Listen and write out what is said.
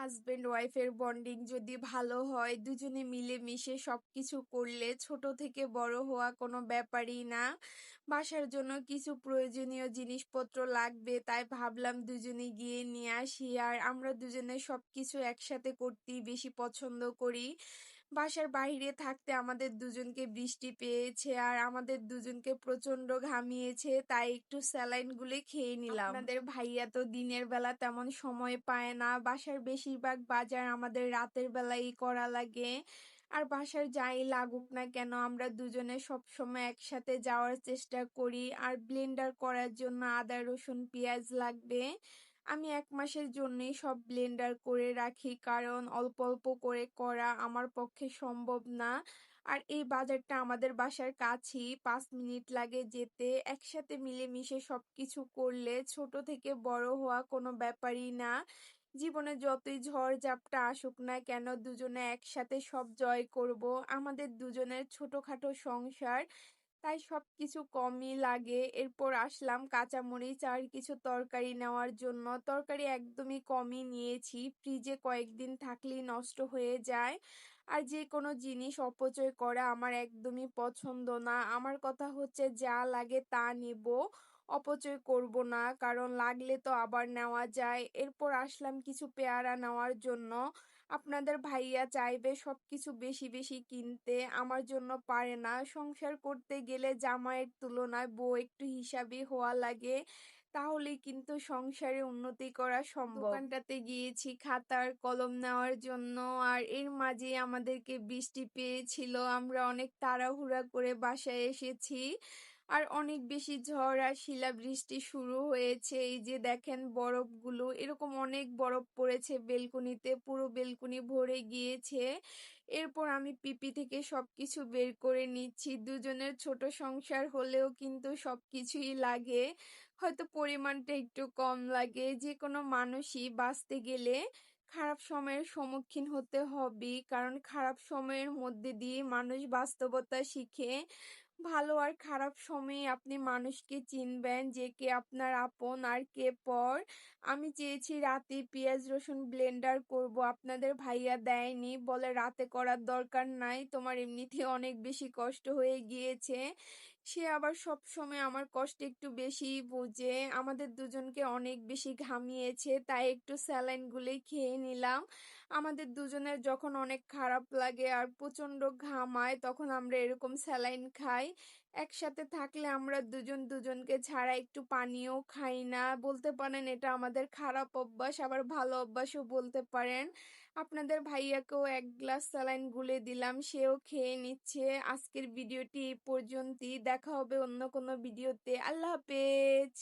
Husband ওয়াইফের bonding যদি ভালো হয়, দুজনে মিলেমিশে সবকিছু করলে ছোট থেকে বড় হওয়া কোনো ব্যাপারই না। বাসার জন্য কিছু প্রয়োজনীয় জিনিসপত্র লাগবে, তাই ভাবলাম দুজনে গিয়ে নিয়ে আসি। আর আমরা দুজনে সবকিছু একসাথে করতেই বেশি পছন্দ করি। বাসার বাইরে থাকতে আমাদের দুজনকে বৃষ্টি পেয়েছে আর আমাদের দুজনকে প্রচন্ড ঘামিয়েছে, তাই একটু স্যালাইন গুলে খেয়ে নিলাম। আপনাদের ভাইয়া তো দিনের বেলা তেমন সময় পায় না, বাসার বেশিরভাগ বাজার আমাদের রাতের বেলাই করা লাগে। আর বাসার যাই লাগুক না কেন, আমরা দুজনে সবসময় একসাথে যাওয়ার চেষ্টা করি। আর ব্লেন্ডার করার জন্য আদা রসুন পেঁয়াজ লাগবে। আমি 1 মাসের জন্যই সব ব্লেন্ডার করে রাখি, কারণ অল্প অল্প করে করা আমার পক্ষে সম্ভব না। আর এই বাজারটা আমাদের বাসার কাছেই, 5 মিনিট লাগে যেতে। একসাথে মিলেমিশে সবকিছু করলে ছোট থেকে বড় হওয়া কোনো ব্যাপারই না। জীবনে যতই ঝড় ঝাপটা আসুক না কেন, দুজনে একসাথে সব জয় করব। আমাদের দুজনের ছোটখাটো সংসার, তাই সবকিছু কমই লাগে। এরপর আসলাম কাঁচামরিচ আর কিছু তরকারি নেওয়ার জন্য। তরকারি একদমই কমই নিয়েছি, ফ্রিজে কয়েকদিন থাকলেই নষ্ট হয়ে যায়। আর যে কোনো জিনিস অপচয় করা আমার একদমই পছন্দ না। আমার কথা হচ্ছে যা লাগে তা নিব, অপচয় করব না, কারণ লাগলে তো আবার নেওয়া যায়। এরপর আসলাম কিছু পেয়ারা নেওয়ার জন্য। আপনাদের ভাইয়া চাইবে সবকিছু বেশি বেশি কিনতে, আমার জন্য পারে না। সংসার করতে গেলে জামাইয়ের তুলনায় বউ একটু হিসাবি হওয়া লাগে, তাহলেই কিন্তু সংসারে উন্নতি করা সম্ভব। দোকানটাতে গিয়েছি খাতার কলম নেওয়ার জন্য, আর এর মাঝে আমাদেরকে বৃষ্টি পেয়েছিল। আমরা অনেক তাড়াহুড়া করে বাসায় এসেছি। আর অনেক বেশি ঝড় আর শিলাবৃষ্টি শুরু হয়েছে। এই যে দেখেন বরফগুলো, এরকম অনেক বরফ পড়েছে বেলকনিতে, পুরো বেলকনি ভরে গিয়েছে। এরপর আমি পিপি থেকে সবকিছু বের করে নিচ্ছি। দুজনের ছোট সংসার হলেও কিন্তু সবকিছুই লাগে, হয়তো পরিমাণটা একটু কম লাগে। যে কোনো মানুষই বাঁচতে গেলে খারাপ সময়ের সম্মুখীন হতে হবে, কারণ খারাপ সময়ের মধ্যে দিয়ে মানুষ বাস্তবতা শিখে। ভালো আর খারাপ সময়ে আপনি মানুষকে চিনবেন যে কে আপনার আপন আর কে পর। আমি চেয়েছি রাতে পেঁয়াজ রসুন ব্লেন্ডার করব, আপনাদের ভাইয়া দেয়নি, বলে রাতে করার দরকার নাই, তোমার এমনিতে অনেক বেশি কষ্ট হয়ে গিয়েছে। সে আবার সব সময় আমার কষ্ট একটু বেশি বুঝে। আমাদের দুজনকে অনেক বেশি ঘামিয়েছে, তাই একটু স্যালাইন গুলে খেয়ে নিলাম। আমাদের দুজনের যখন অনেক খারাপ লাগে আর প্রচন্ড ঘামায়, তখন আমরা এরকম স্যালাইন খাই। একসাথে থাকলে আমরা দুজন দুজনকে ছাড়া একটু পানিও খাই না। বলতে পারেন এটা আমাদের খারাপ অভ্যাস, আবার ভালো অভ্যাসও বলতে পারেন। আপনাদের ভাইয়াকেও 1 গ্লাস স্যালাইন গুলে দিলাম, সেও খেয়ে নিচ্ছে। আজকের ভিডিওটি এই পর্যন্তই, দেখা হবে অন্য কোনো ভিডিওতে। আল্লাহ হাফেজ।